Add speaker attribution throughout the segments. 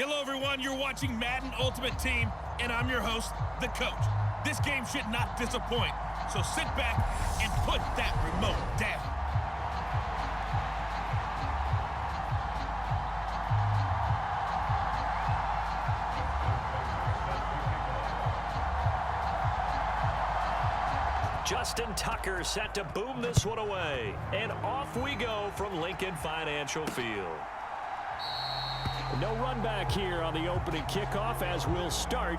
Speaker 1: Hello, everyone. You're watching Madden Ultimate Team, and I'm your host, the coach. This game should not disappoint, so sit back and put that remote down.
Speaker 2: Justin Tucker set to boom this one away. And off we go from Lincoln Financial Field. No run back here on the opening kickoff as we'll start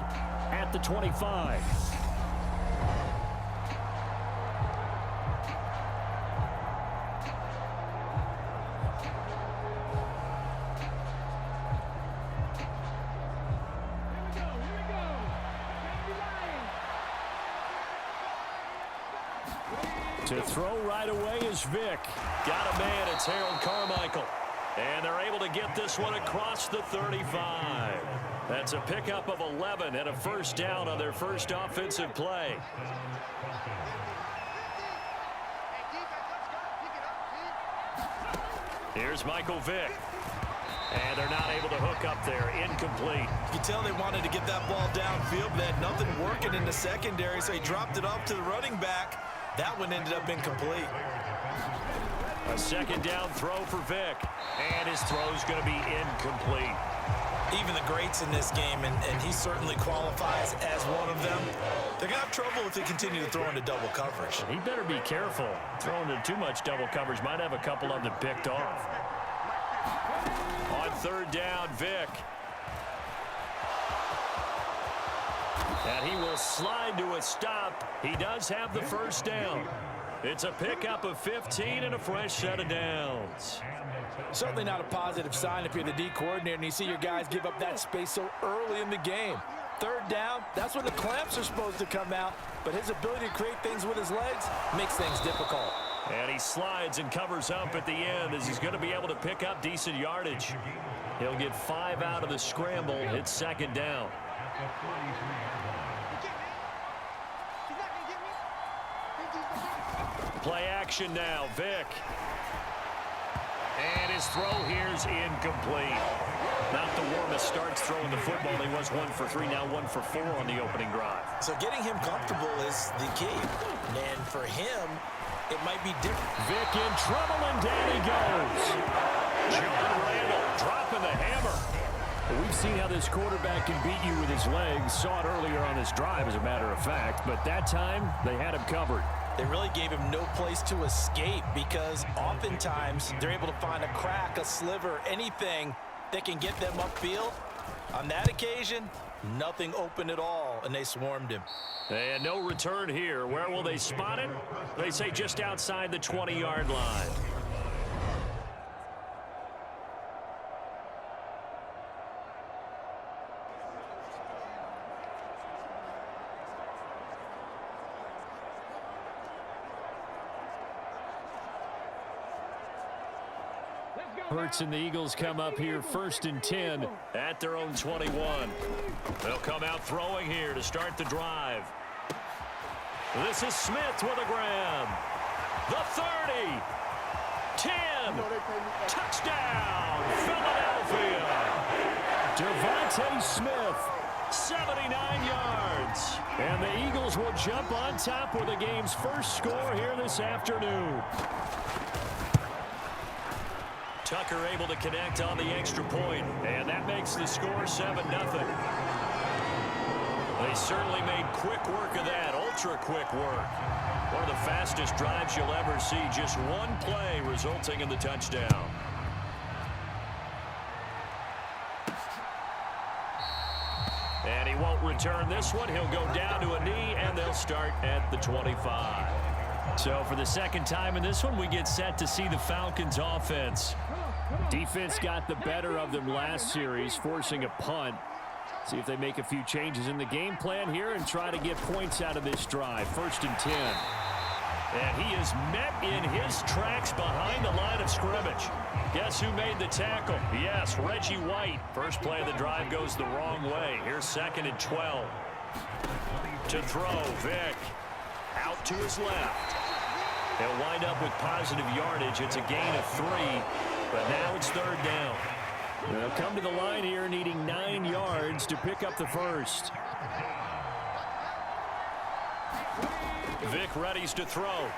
Speaker 2: at the 25. To throw right away is Vick. Got a man, it's Harold Carmichael. And they're able to get this one across the 35. That's a pickup of 11 and a first down on their first offensive play. Here's Michael Vick. And they're not able to hook up there. Incomplete.
Speaker 3: You can tell they wanted to get that ball downfield, but they had nothing working in the secondary, so he dropped it off to the running back. That one ended up incomplete.
Speaker 2: A second down throw for Vick. And his throw's going to be incomplete.
Speaker 3: Even the greats in this game, and he certainly qualifies as one of them, they're going to have trouble if they continue to throw into double coverage.
Speaker 2: He better be careful. Throwing into too much double coverage might have a couple of them picked off. On third down, Vick. And he will slide to a stop. He does have the first down. It's a pickup of 15 and a fresh set of downs.
Speaker 4: Certainly not a positive sign if you're the D coordinator and you see your guys give up that space so early in the game. Third down, that's when the clamps are supposed to come out, but his ability to create things with his legs makes things difficult.
Speaker 2: And he slides and covers up at the end as he's going to be able to pick up decent yardage. He'll get 5 out of the scramble. It's second down. Play action now, Vick. And his throw here's incomplete. Not the warmest starts throwing the football. He was 1 for 3, now 1 for 4 on the opening drive.
Speaker 3: So getting him comfortable is the key. And for him, it might be different.
Speaker 2: Vick in trouble, and down he goes. John Randall dropping the hammer. We've seen how this quarterback can beat you with his legs. Saw it earlier on this drive, as a matter of fact. But that time, they had him covered.
Speaker 3: They really gave him no place to escape because oftentimes they're able to find a crack, a sliver, anything that can get them upfield. On that occasion, nothing open at all, and they swarmed him.
Speaker 2: And no return here. Where will they spot it? They say just outside the 20-yard line. Hurts and the Eagles come up here 1st and 10 at their own 21. They'll come out throwing here to start the drive. This is Smith with a grab. The 30. 10. Touchdown, Philadelphia. Devontae Smith, 79 yards. And the Eagles will jump on top with the game's first score here this afternoon. Tucker able to connect on the extra point, and that makes the score 7-0. They certainly made quick work of that, ultra quick work. One of the fastest drives you'll ever see, just one play resulting in the touchdown. And he won't return this one. He'll go down to a knee, and they'll start at the 25. So for the second time in this one, we get set to see the Falcons offense. Defense got the better of them last series, forcing a punt. See if they make a few changes in the game plan here and try to get points out of this drive. 1st and 10. And he is met in his tracks behind the line of scrimmage. Guess who made the tackle? Yes, Reggie White. First play of the drive goes the wrong way. Here's 2nd and 12. To throw, Vick. Out to his left. He'll wind up with positive yardage. It's a gain of 3, but now it's 3rd down. They'll come to the line here needing 9 yards to pick up the first. Vic readies to throw.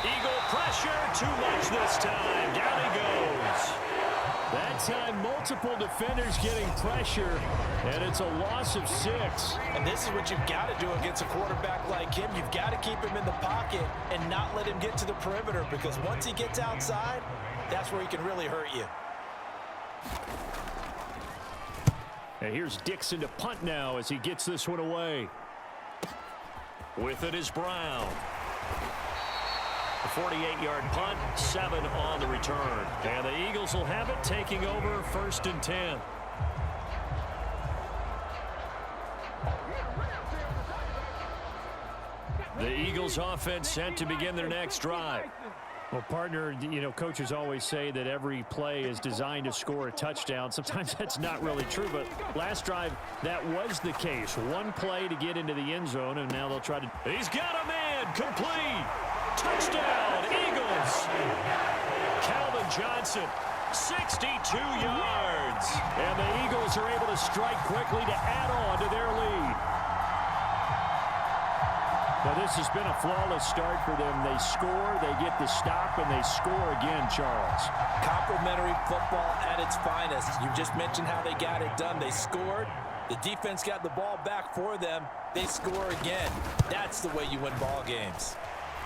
Speaker 2: Eagle pressure, too much this time. Down he goes. That time, multiple defenders getting pressure, and it's a loss of 6.
Speaker 3: And this is what you've got to do against a quarterback like him. You've got to keep him in the pocket and not let him get to the perimeter, because once he gets outside, that's where he can really hurt you.
Speaker 2: And here's Dixon to punt now as he gets this one away. With it is Brown. A 48-yard punt, 7 on the return. And the Eagles will have it, taking over 1st and 10. The Eagles offense set to begin their next drive. Well, partner, you know, coaches always say that every play is designed to score a touchdown. Sometimes that's not really true, but last drive, that was the case. One play to get into the end zone, and now they'll try to... He's got a man, complete. Touchdown, Eagles. Calvin Johnson, 62 yards. And the Eagles are able to strike quickly to add on to their lead. Well, this has been a flawless start for them. They score, they get the stop, and they score again, Charles.
Speaker 3: Complimentary football at its finest. You just mentioned how they got it done. They scored. The defense got the ball back for them. They score again. That's the way you win ball games.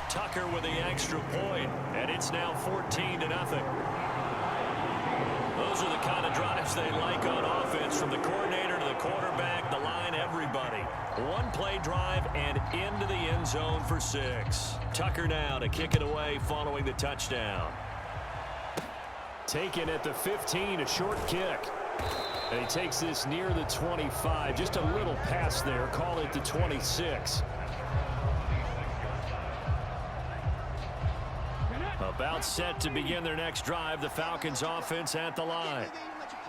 Speaker 2: Tucker with the extra point, and it's now 14-0. Those are the kind of drives they like on offense, from the coordinator to the quarterback, the line, everybody. One-play drive and into the end zone for 6. Tucker now to kick it away following the touchdown. Taken at the 15, a short kick. And he takes this near the 25, just a little pass there, call it the 26. About set to begin their next drive, the Falcons offense at the line.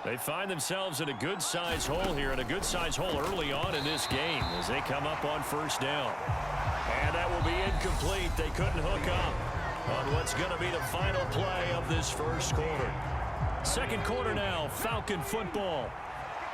Speaker 2: They find themselves in a good-sized hole here, and a good-sized hole early on in this game as they come up on 1st down. And that will be incomplete. They couldn't hook up on what's going to be the final play of this first quarter. Second quarter now, Falcon football.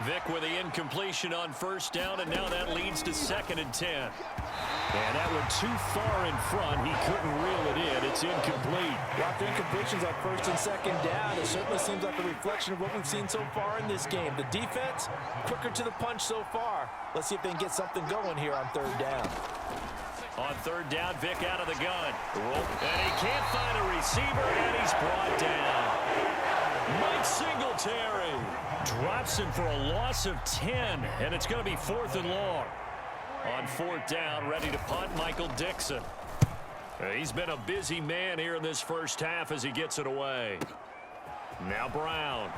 Speaker 2: Vic with the incompletion on 1st down, and now that leads to 2nd and 10. And that went too far in front. He couldn't reel it in. It's incomplete.
Speaker 3: After incompletions on 1st and 2nd down, it certainly seems like a reflection of what we've seen so far in this game. The defense, quicker to the punch so far. Let's see if they can get something going here on 3rd down.
Speaker 2: On 3rd down, Vic out of the gun. And he can't find a receiver, and he's brought down. Mike Singletary drops him for a loss of 10, and it's going to be 4th and long. On 4th down, ready to punt, Michael Dixon. He's been a busy man here in this first half as he gets it away. Now Brown.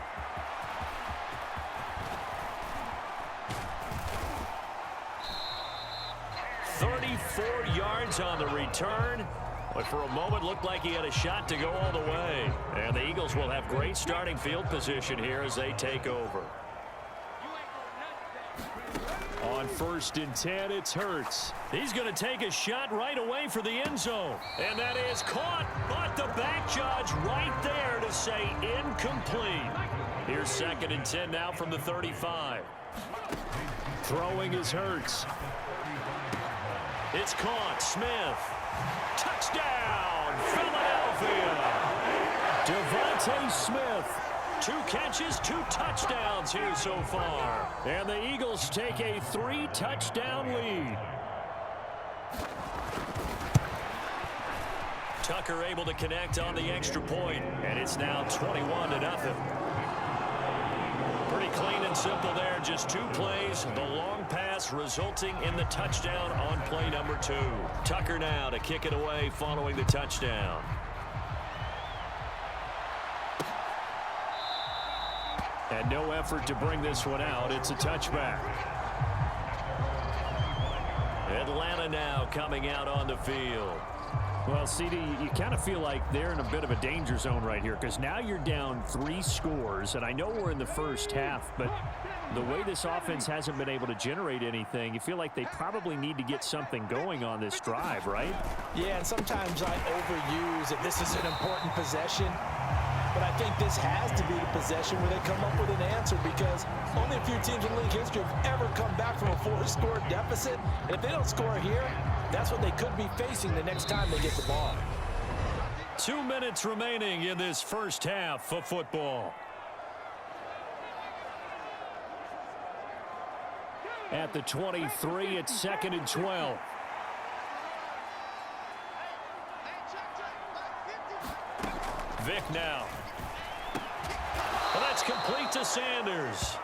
Speaker 2: "34 yards on the return. But for a moment, looked like he had a shot to go all the way. And the Eagles will have great starting field position here as they take over. On 1st and 10, it's Hurts. He's going to take a shot right away for the end zone. And that is caught, but the back judge right there to say incomplete. Here's 2nd and 10 now from the 35. Throwing is Hurts. It's caught. Smith. Touchdown, Philadelphia. Devontae Smith. 2 catches, 2 touchdowns here so far. And the Eagles take a 3-touchdown lead. Tucker able to connect on the extra point, and it's now 21-0. Pretty clean and simple there. Just 2 plays. The long pass resulting in the touchdown on play number 2. Tucker now to kick it away following the touchdown. And no effort to bring this one out. It's a touchback. Atlanta now coming out on the field. Well, CD, you kind of feel like they're in a bit of a danger zone right here, because now you're down 3 scores, and I know we're in the first half, but the way this offense hasn't been able to generate anything, you feel like they probably need to get something going on this drive, right?
Speaker 3: Yeah, and sometimes I overuse if this is an important possession. But I
Speaker 4: think this has to be the possession where they come up with an answer, because only a few teams in league history have ever come back from a 4-score deficit. And if they don't score here, that's what they could be facing the next time they get the ball.
Speaker 2: 2 minutes remaining in this first half of football. At the 23, it's 2nd and 12. Vick now. Well, that's complete to Sanders.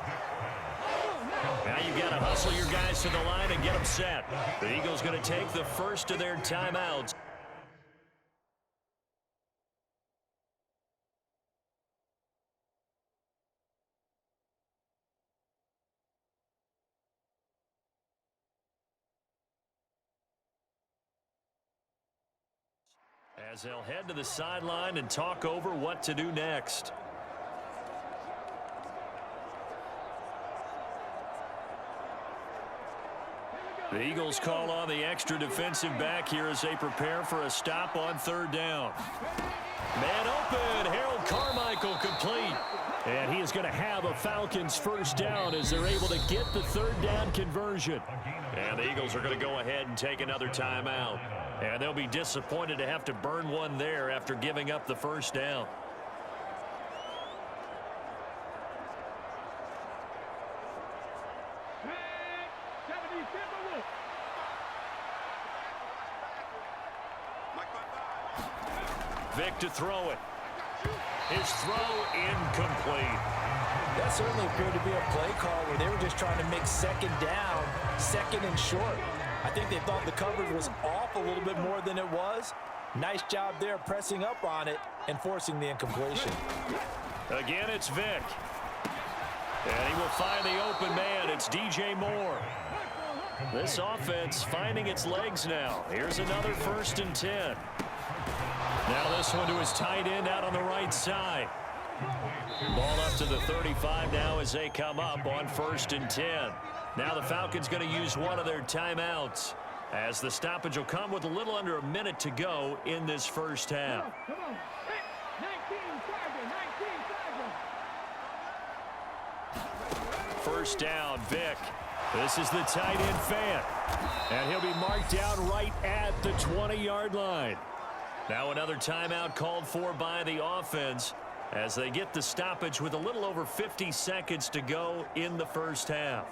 Speaker 2: Now you've got to hustle your guys to the line and get them set. The Eagles going to take the first of their timeouts. As they'll head to the sideline and talk over what to do next. The Eagles call on the extra defensive back here as they prepare for a stop on 3rd down. Man open, Harold Carmichael complete. And he is going to have a Falcons first down as they're able to get the 3rd down conversion. And the Eagles are going to go ahead and take another timeout. And they'll be disappointed to have to burn one there after giving up the first down. Vick to throw it. His throw incomplete.
Speaker 4: That certainly appeared to be a play call where they were just trying to make 2nd down, 2nd and short. I think they thought the coverage was off a little bit more than it was. Nice job there pressing up on it and forcing the incompletion.
Speaker 2: Again, it's Vick. And he will find the open man. It's DJ Moore. This offense finding its legs now. Here's another 1st and 10. Now this one to his tight end out on the right side. Ball up to the 35 now as they come up on 1st and 10. Now the Falcons going to use one of their timeouts as the stoppage will come with a little under a minute to go in this first half. First down, Vick. This is the tight end fan. And he'll be marked down right at the 20-yard line. Now another timeout called for by the offense as they get the stoppage with a little over 50 seconds to go in the first half.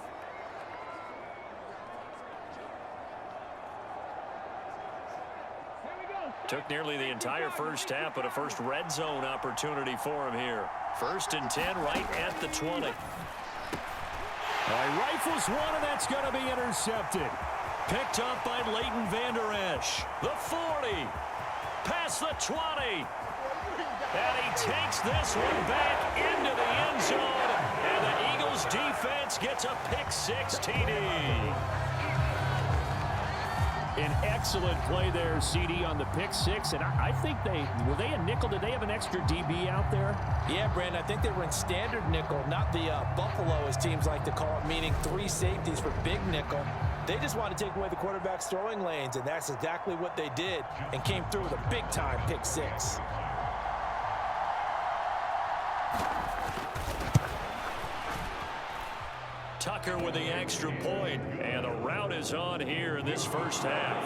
Speaker 2: Took nearly the entire first half, but a first red zone opportunity for him here. 1st and 10 right at the 20. Rifles one, and that's going to be intercepted. Picked up by Leighton Vander Esch. The 40. Past the 20. And he takes this one back into the end zone. And the Eagles defense gets a pick-6 TD. An excellent play there, CD, on the pick-6. And I think were they a nickel? Did they have an extra DB out there?
Speaker 4: Yeah, Brandon, I think they were in standard nickel, not the Buffalo, as teams like to call it, meaning 3 safeties for big nickel. They just want to take away the quarterback's throwing lanes, and that's exactly what they did and came through with a big-time pick-6.
Speaker 2: Tucker with the extra point, and the route is on here in this first half.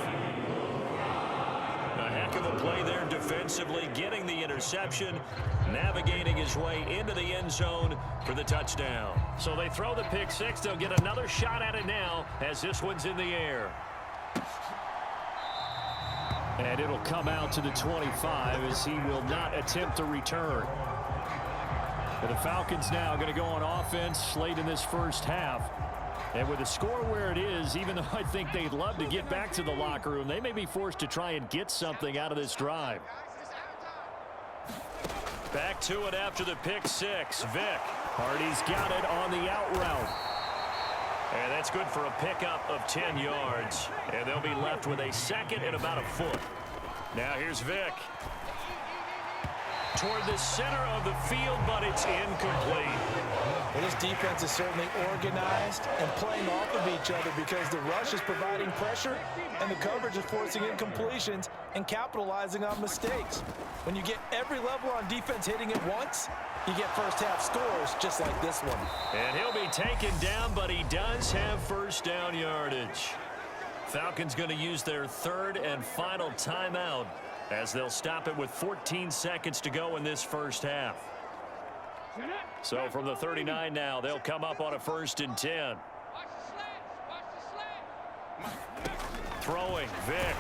Speaker 2: A heck of a play there defensively, getting the interception, navigating his way into the end zone for the touchdown. So they throw the pick-6. They'll get another shot at it now as this one's in the air. And it'll come out to the 25 as he will not attempt to return. And the Falcons now going to go on offense late in this first half. And with the score where it is, even though I think they'd love to get back to the locker room, they may be forced to try and get something out of this drive. Back to it after the pick-6. Vick. Hardy's got it on the out route. And that's good for a pickup of 10 yards. And they'll be left with a 2nd and about a foot. Now here's Vick. toward the center of the field, but it's incomplete.
Speaker 4: Well, this defense is certainly organized and playing off of each other because the rush is providing pressure and the coverage is forcing incompletions and capitalizing on mistakes. When you get every level on defense hitting at once, you get first-half scores just like this one.
Speaker 2: And he'll be taken down, but he does have first down yardage. Falcons going to use their third and final timeout as they'll stop it with 14 seconds to go in this first half. So from the 39 now, they'll come up on a 1st and 10. Throwing, Vick.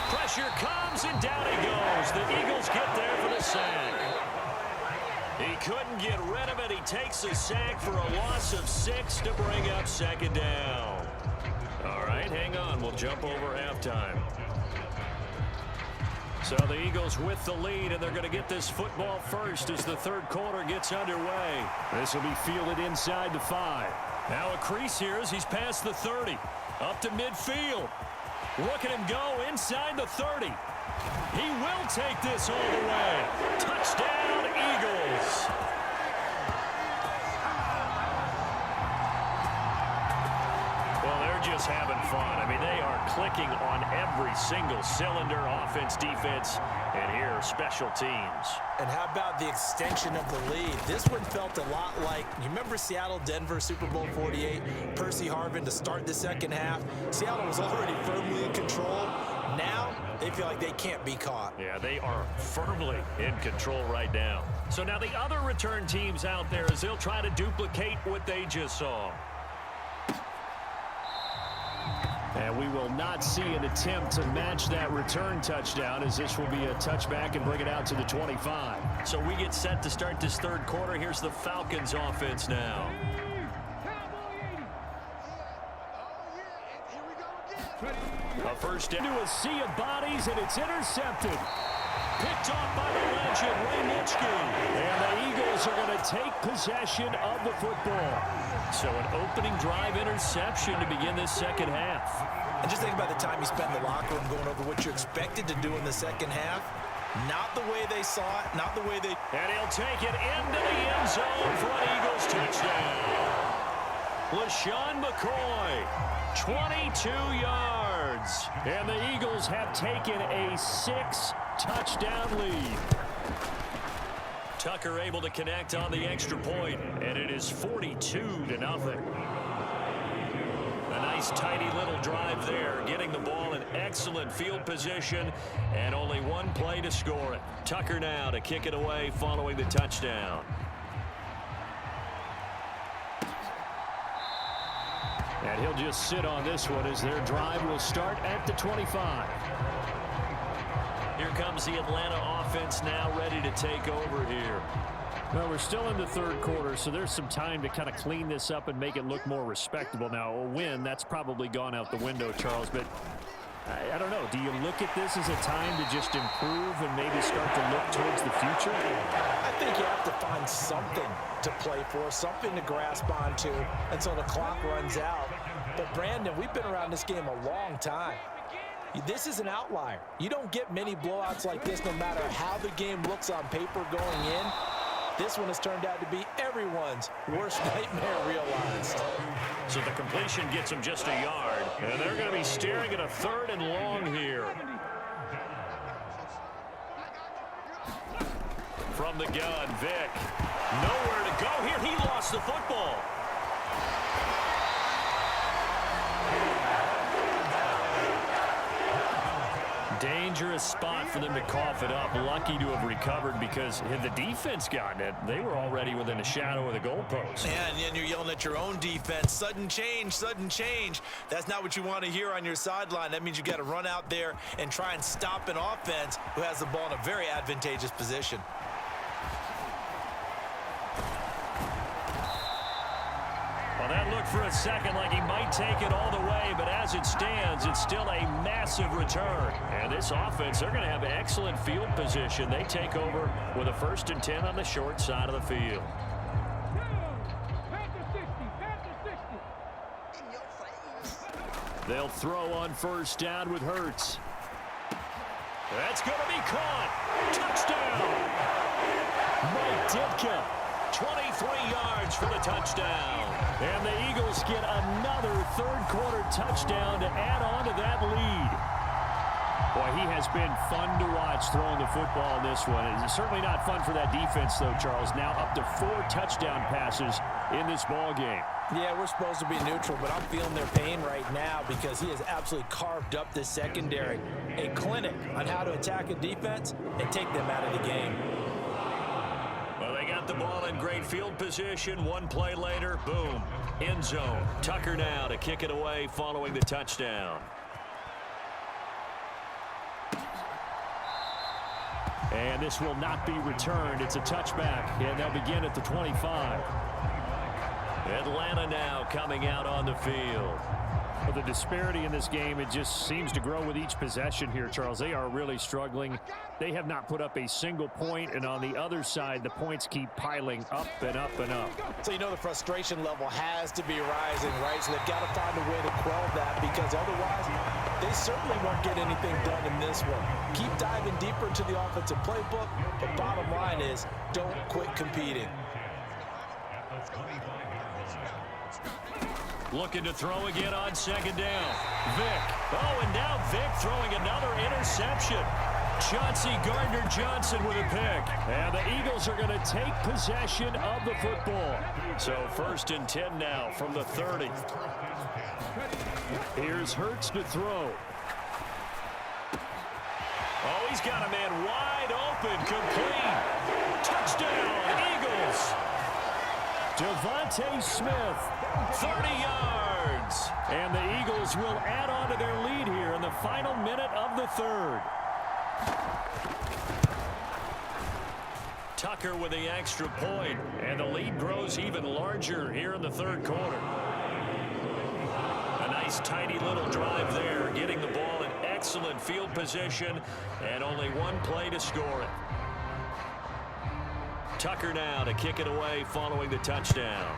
Speaker 2: Pressure comes, and down he goes. The Eagles get there for the sack. He couldn't get rid of it. He takes a sack for a loss of 6 to bring up 2nd down. All right, hang on. We'll jump over halftime. So the Eagles with the lead, and they're going to get this football first as the 3rd quarter gets underway. This will be fielded inside the 5. Now a crease here as he's past the 30. Up to midfield. Look at him go inside the 30. He will take this all the way. Touchdown, Eagles. Well, they're just having fun. I mean, they are clicking on every single cylinder, offense, defense, and here, special teams.
Speaker 3: And how about the extension of the lead? This one felt a lot like, you remember Seattle-Denver Super Bowl 48? Percy Harvin to start the 2nd half. Seattle was already firmly in control. Now, they feel like they can't be caught.
Speaker 2: Yeah, they are firmly in control right now. So now the other return teams out there as they'll try to duplicate what they just saw. And we will not see an attempt to match that return touchdown as this will be a touchback and bring it out to the 25. So we get set to start this 3rd quarter. Here's the Falcons offense now. A first down to a sea of bodies, and it's intercepted. Picked off by the legend, Ray Nitschke. And the Eagles are going to take possession of the football. So an opening drive interception to begin this 2nd half.
Speaker 3: And just think about the time you spent in the locker room going over what you expected to do in the 2nd half. Not the way they saw it, not the way they...
Speaker 2: And he'll take it into the end zone for an Eagles touchdown. LaShawn McCoy, 22 yards. And the Eagles have taken a 6-touchdown lead. Tucker able to connect on the extra point, and it is 42-0. A nice, tidy little drive there, getting the ball in excellent field position, and only one play to score it. Tucker now to kick it away following the touchdown. And he'll just sit on this one as their drive will start at the 25. Here comes the Atlanta offense now ready to take over here. Well, we're still in the 3rd quarter, so there's some time to kind of clean this up and make it look more respectable. Now, a win, that's probably gone out the window, Charles, but I don't know. Do you look at this as a time to just improve and maybe start to look towards the future?
Speaker 4: I think you have to find something to play for, something to grasp onto until the clock runs out. But, Brandon, we've been around this game a long time. This is an outlier. You don't get many blowouts like this no matter how the game looks on paper going in. This one has turned out to be everyone's worst nightmare realized.
Speaker 2: So the completion gets them just a yard, and they're going to be staring at a 3rd and long here. From the gun, Vick. Nowhere to go here. He lost the football. Dangerous spot for them to cough it up. Lucky to have recovered because had the defense gotten it, they were already within a shadow of the goalpost.
Speaker 3: Yeah, and you're yelling at your own defense. Sudden change, sudden change. That's not what you want to hear on your sideline. That means you got to run out there and try and stop an offense who has the ball in a very advantageous position.
Speaker 2: Well, that looked for a second like he might take it all the way, but as it stands, it's still a massive return. And this offense, they're going to have excellent field position. They take over with a 1st and 10 on the short side of the field. They'll throw on 1st down with Hurts. That's going to be caught. Touchdown. Mike Ditka, 23 yards for the touchdown. And the Eagles get another third-quarter touchdown to add on to that lead. Boy, he has been fun to watch throwing the football in this one. It's certainly not fun for that defense, though, Charles. Now up to 4 touchdown passes in this ball game.
Speaker 4: Yeah, we're supposed to be neutral, but I'm feeling their pain right now because he has absolutely carved up this secondary. A clinic on how to attack a defense and take them out of the game.
Speaker 2: Well, they got the ball in great field position. One play later, boom, end zone. Tucker now to kick it away following the touchdown. And this will not be returned. It's a touchback, and they'll begin at the 25. Atlanta now coming out on the field.
Speaker 5: Well, the disparity in this game, it just seems to grow with each possession here, Charles. They are really struggling. They have not put up a single point, and on the other side, the points keep piling up and up and up.
Speaker 4: So you know the frustration level has to be rising, right? So they've got to find a way to quell that because otherwise they certainly won't get anything done in this one. Keep diving deeper into the offensive playbook, but bottom line is don't quit competing.
Speaker 2: Looking to throw again on second down. Vick. Oh, and now Vick throwing another interception. Chauncey Gardner-Johnson with a pick. And the Eagles are going to take possession of the football. So 1st and 10 now from the 30.
Speaker 5: Here's Hurts to throw.
Speaker 2: Oh, he's got a man wide open, complete. Touchdown, Eagles. Devontae Smith, 30 yards.
Speaker 5: And the Eagles will add on to their lead here in the final minute of the third.
Speaker 2: Tucker with the extra point, and the lead grows even larger here in the third quarter. A nice tiny little drive there, getting the ball in excellent field position, and only one play to score it. Tucker now to kick it away following the touchdown.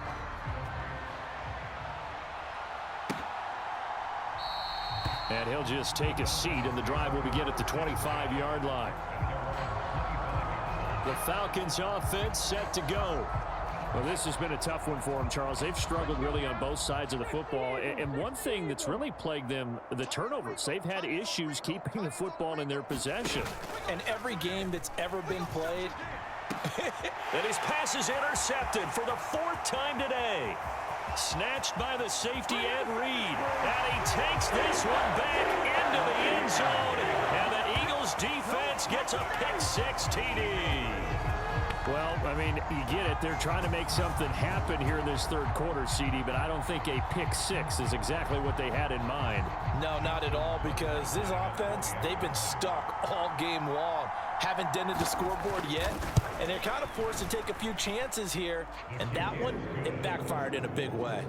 Speaker 5: And he'll just take a seat, and the drive will begin at the 25-yard line.
Speaker 2: The Falcons offense set to go.
Speaker 5: Well, this has been a tough one for them, Charles. They've struggled really on both sides of the football. And one thing that's really plagued them, the turnovers. They've had issues keeping the football in their possession.
Speaker 4: And every game that's ever been played,
Speaker 2: and his pass is intercepted for the 4th time today. Snatched by the safety Ed Reed. And he takes this one back into the end zone. And the Eagles defense gets a pick-6 TD.
Speaker 5: Well, I mean, you get it. They're trying to make something happen here in this third quarter, CD, but I don't think a pick-6 is exactly what they had in mind.
Speaker 4: No, not at all, because this offense, they've been stuck all game long. Haven't dented the scoreboard yet, and they're kind of forced to take a few chances here, and that one, it backfired in a big way.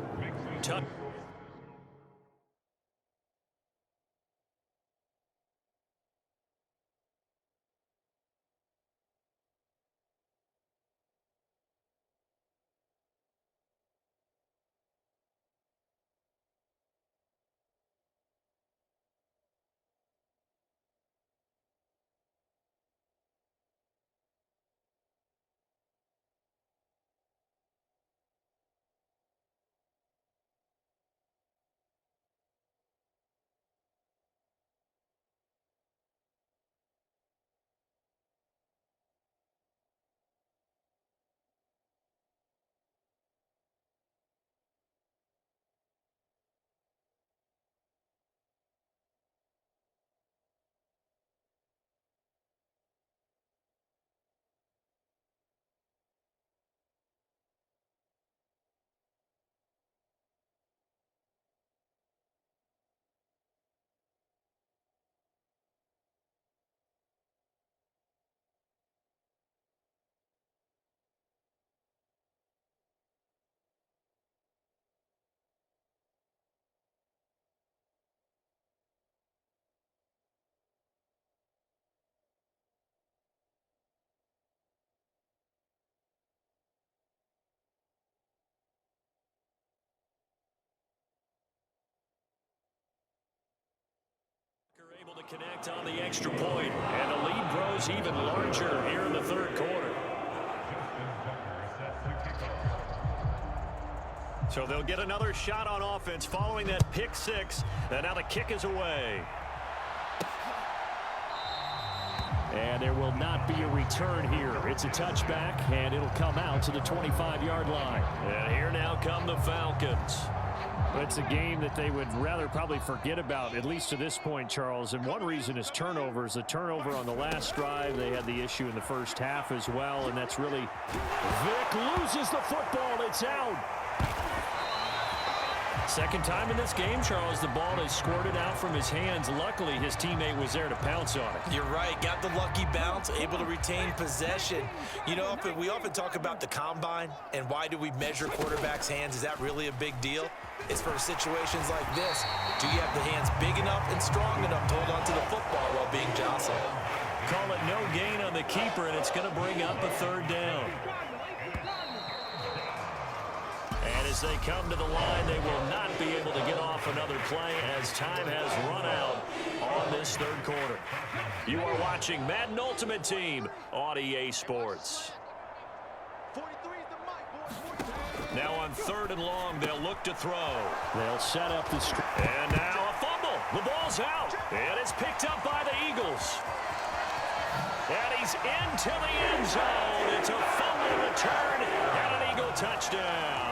Speaker 2: Connect on the extra point, and the lead grows even larger here in the third quarter. So they'll get another shot on offense following that pick six, and now the kick is away.
Speaker 5: And there will not be a return here. It's a touchback, and it'll come out to the 25-yard line.
Speaker 2: And here now come the Falcons.
Speaker 5: It's a game that they would rather probably forget about, at least to this point, Charles. And one reason is turnovers. The turnover on the last drive, they had the issue in the first half as well, and that's really... Vic loses the football. It's out.
Speaker 2: Second time in this game, Charles, the ball is squirted out from his hands. Luckily, his teammate was there to pounce on it.
Speaker 3: You're right. Got the lucky bounce, able to retain possession. You know, we often talk about the combine and why do we measure quarterbacks' hands. Is that really a big deal? It's for situations like this. Do you have the hands big enough and strong enough to hold on to the football while being jostled?
Speaker 2: Call it no gain on the keeper, and it's going to bring up a third down. And as they come to the line, they will not be able to get off another play as time has run out on this third quarter. You are watching Madden Ultimate Team on EA Sports. Now on third and long, they'll look to throw.
Speaker 5: They'll set up the...
Speaker 2: And now a fumble. The ball's out. And it's picked up by the Eagles. And he's into the end zone. It's a fumble return and an Eagle touchdown.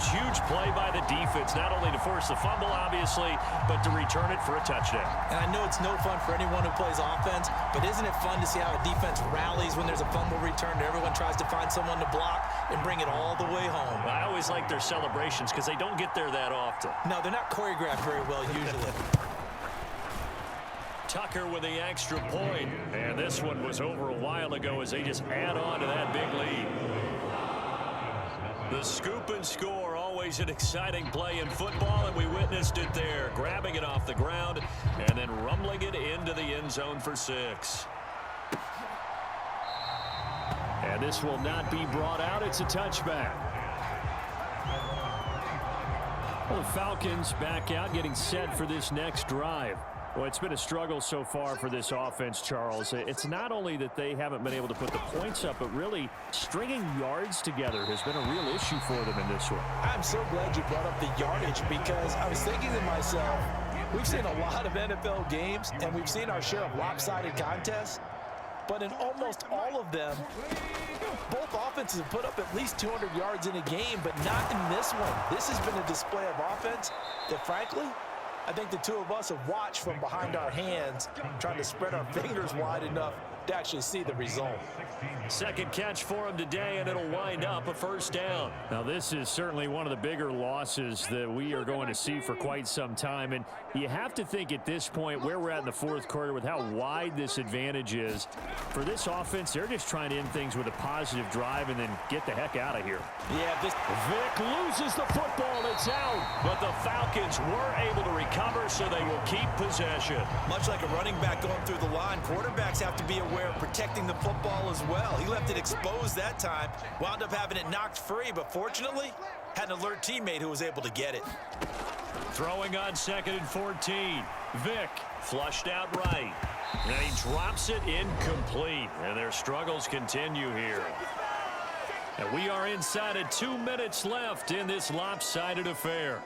Speaker 2: Huge play by the defense, not only to force the fumble, obviously, but to return it for a touchdown.
Speaker 3: And I know it's no fun for anyone who plays offense, but isn't it fun to see how a defense rallies when there's a fumble return and everyone tries to find someone to block and bring it all the way home?
Speaker 2: I always like their celebrations because they don't get there that often.
Speaker 3: No, they're not choreographed very well usually.
Speaker 2: Tucker with the extra point, and this one was over a while ago as they just add on to that big lead. The scoop and score, always an exciting play in football, and we witnessed it there, grabbing it off the ground and then rumbling it into the end zone for 6.
Speaker 5: And this will not be brought out. It's a touchback. Well, the Falcons back out, getting set for this next drive. Well, it's been a struggle so far for this offense, Charles. It's not only that they haven't been able to put the points up, but really stringing yards together has been a real issue for them in this one.
Speaker 4: I'm so glad you brought up the yardage because I was thinking to myself, we've seen a lot of NFL games, and we've seen our share of lopsided contests, but in almost all of them, both offenses have put up at least 200 yards in a game, but not in this one. This has been a display of offense that, frankly, I think the two of us have watched from behind our hands, trying to spread our fingers wide enough to actually see the result.
Speaker 2: Second catch for him today, and it'll wind up a first down.
Speaker 5: Now, this is certainly one of the bigger losses that we are going to see for quite some time. And you have to think at this point where we're at in the fourth quarter with how wide this advantage is. For this offense, they're just trying to end things with a positive drive and then get the heck out of here.
Speaker 2: Yeah, Vic loses the football. It's out. But the Falcons were able to recover, so they will keep possession.
Speaker 3: Much like a running back going through the line, quarterbacks have to be aware of protecting the football as well. He left it exposed that time, wound up having it knocked free, but fortunately, had an alert teammate who was able to get it.
Speaker 2: Throwing on 2nd and 14. Vic flushed out right. And he drops it incomplete. And their struggles continue here. And we are inside of 2 minutes left in this lopsided affair.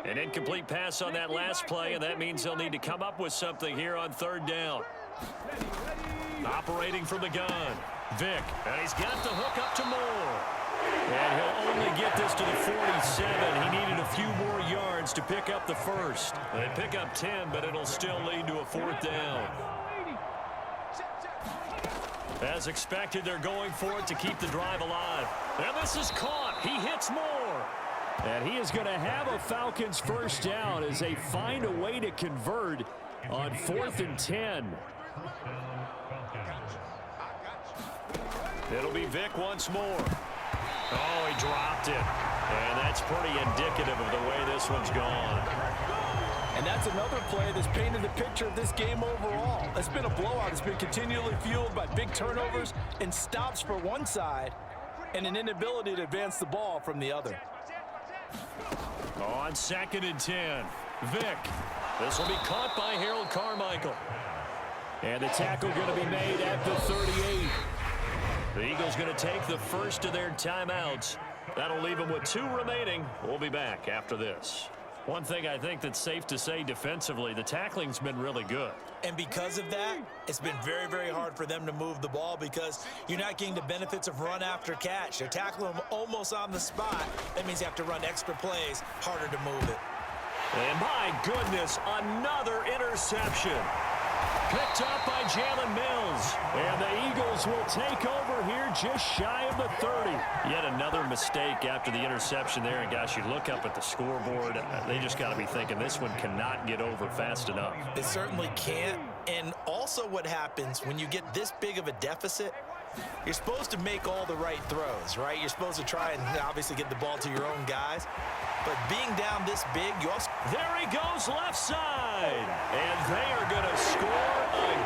Speaker 2: An incomplete pass on that last play, and that means they'll need to come up with something here on third down. Operating from the gun, Vic, and he's got the hook up to Moore. And he'll only get this to the 47. He needed a few more yards to pick up the first. They pick up 10, but it'll still lead to a fourth down. As expected, they're going for it to keep the drive alive. And this is caught. He hits Moore.
Speaker 5: And he is going to have a Falcons first down as they find a way to convert on 4th and 10.
Speaker 2: It'll be Vic once more. Oh, he dropped it. And that's pretty indicative of the way this one's gone.
Speaker 4: And that's another play that's painted the picture of this game overall. It's been a blowout. It's been continually fueled by big turnovers and stops for one side and an inability to advance the ball from the other.
Speaker 2: On 2nd and 10, Vick. This will be caught by Harold Carmichael.
Speaker 5: And the tackle going to be made at the 38.
Speaker 2: The Eagles going to take the first of their timeouts. That'll leave them with 2 remaining. We'll be back after this. One thing I think that's safe to say defensively, the tackling's been really good.
Speaker 3: And because of that, it's been very, very hard for them to move the ball because you're not getting the benefits of run after catch. They're tackling them almost on the spot. That means you have to run extra plays, harder to move it.
Speaker 2: And my goodness, another interception. Picked up by Jalen Mills.
Speaker 5: And the Eagles will take over here just shy of the 30.
Speaker 2: Yet another mistake after the interception there. And gosh, you look up at the scoreboard, they just got to be thinking this one cannot get over fast enough.
Speaker 3: It certainly can't. And also what happens when you get this big of a deficit, you're supposed to make all the right throws, right? You're supposed to try and obviously get the ball to your own guys. But being down this big, you also...
Speaker 2: There he goes left side. And they are going to score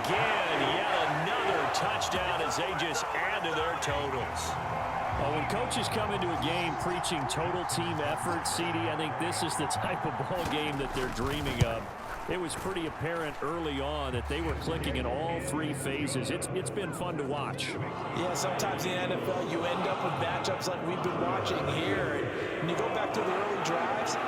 Speaker 2: again. Yet another touchdown as they just add to their totals.
Speaker 5: Well, when coaches come into a game preaching total team effort, CD, I think this is the type of ball game that they're dreaming of. It was pretty apparent early on that they were clicking in all 3 phases. It's been fun to watch.
Speaker 3: Yeah, sometimes in the NFL you end up with matchups like we've been watching here. And when you go back to the early drives,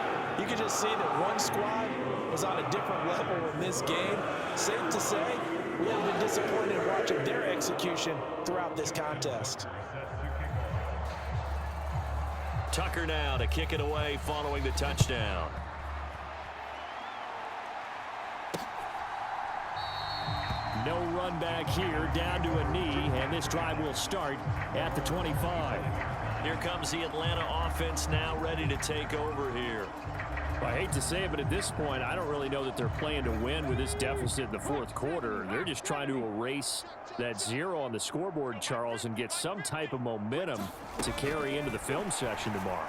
Speaker 3: you can just see that one squad was on a different level in this game. Safe to say, we have been disappointed in watching their execution throughout this contest.
Speaker 2: Tucker now to kick it away following the touchdown.
Speaker 5: No run back here, down to a knee, and this drive will start at the 25.
Speaker 2: Here comes the Atlanta offense now ready to take over here.
Speaker 5: Well, I hate to say it, but at this point, I don't really know that they're playing to win with this deficit in the 4th quarter. They're just trying to erase that 0 on the scoreboard, Charles, and get some type of momentum to carry into the film session tomorrow.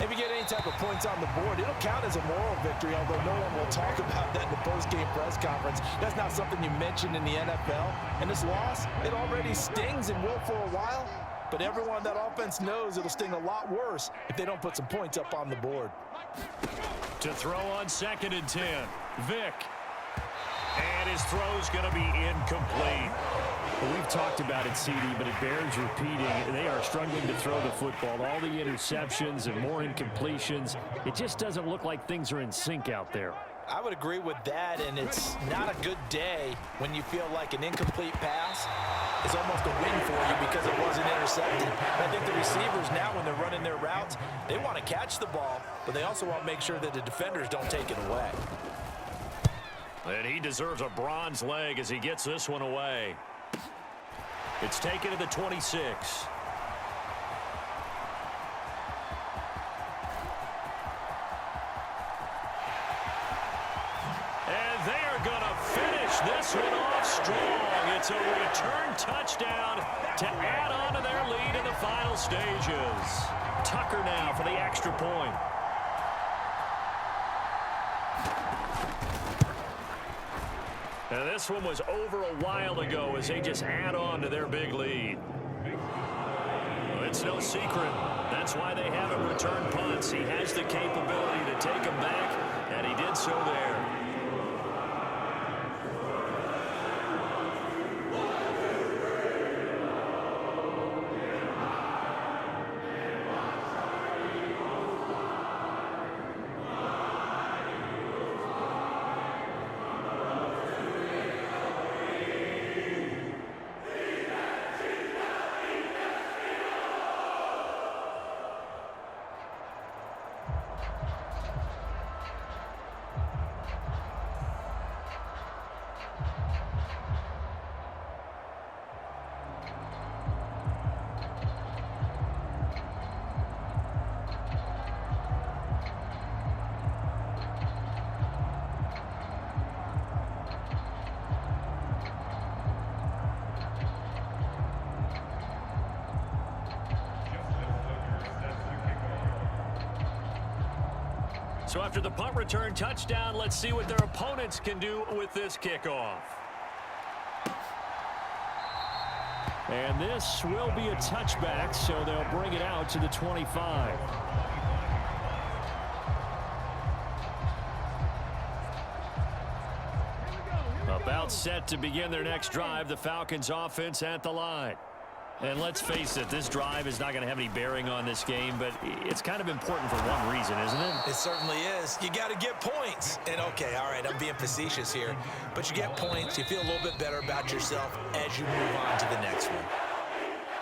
Speaker 4: If you get any type of points on the board, it'll count as a moral victory, although no one will talk about that in the post-game press conference. That's not something you mentioned in the NFL. And this loss, it already stings and will for a while, but everyone on that offense knows it'll sting a lot worse if they don't put some points up on the board.
Speaker 2: To throw on 2nd and 10, Vick. And his throw's going to be incomplete.
Speaker 5: Well, we've talked about it, CD, but it bears repeating. They are struggling to throw the football. All the interceptions and more incompletions. It just doesn't look like things are in sync out there.
Speaker 3: I would agree with that, and it's not a good day when you feel like an incomplete pass is almost a win for you because it wasn't intercepted. I think the receivers now, when they're running their routes, they want to catch the ball, but they also want to make sure that the defenders don't take it away.
Speaker 2: And he deserves a bronze leg as he gets this one away. It's taken to the 26. And they are going to finish this one off strong. It's a return touchdown to add on to their lead in the final stages. Tucker now for the extra point. And this one was over a while ago as they just add on to their big lead. Well, it's no secret. That's why they have him return punts. He has the capability to take them back, and he did so there. So after the punt return touchdown, let's see what their opponents can do with this kickoff.
Speaker 5: And this will be a touchback, so they'll bring it out to the 25.
Speaker 2: set to begin their next drive. The Falcons offense at the line. And let's face it, this drive is not going to have any bearing on this game, but it's kind of important for one reason, isn't it?
Speaker 3: It certainly is. You got to get points. And, okay, all right, I'm being facetious here. But you get points, you feel a little bit better about yourself as you move on to the next one.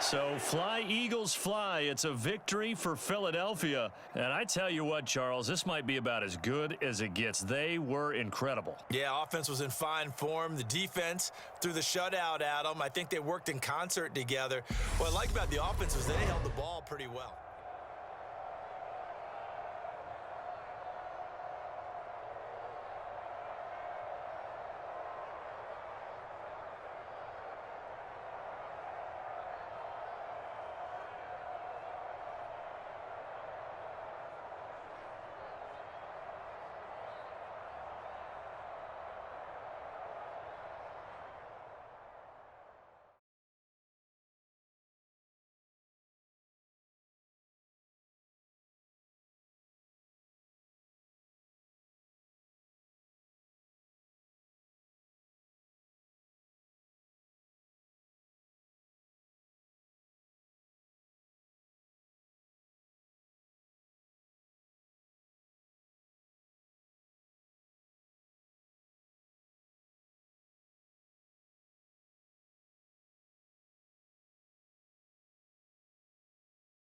Speaker 2: So fly, Eagles, fly. It's a victory for Philadelphia. And I tell you what, Charles, this might be about as good as it gets. They were incredible.
Speaker 3: Yeah, offense was in fine form. The defense threw the shutout at them. I think they worked in concert together. What I like about the offense was they held the ball pretty well.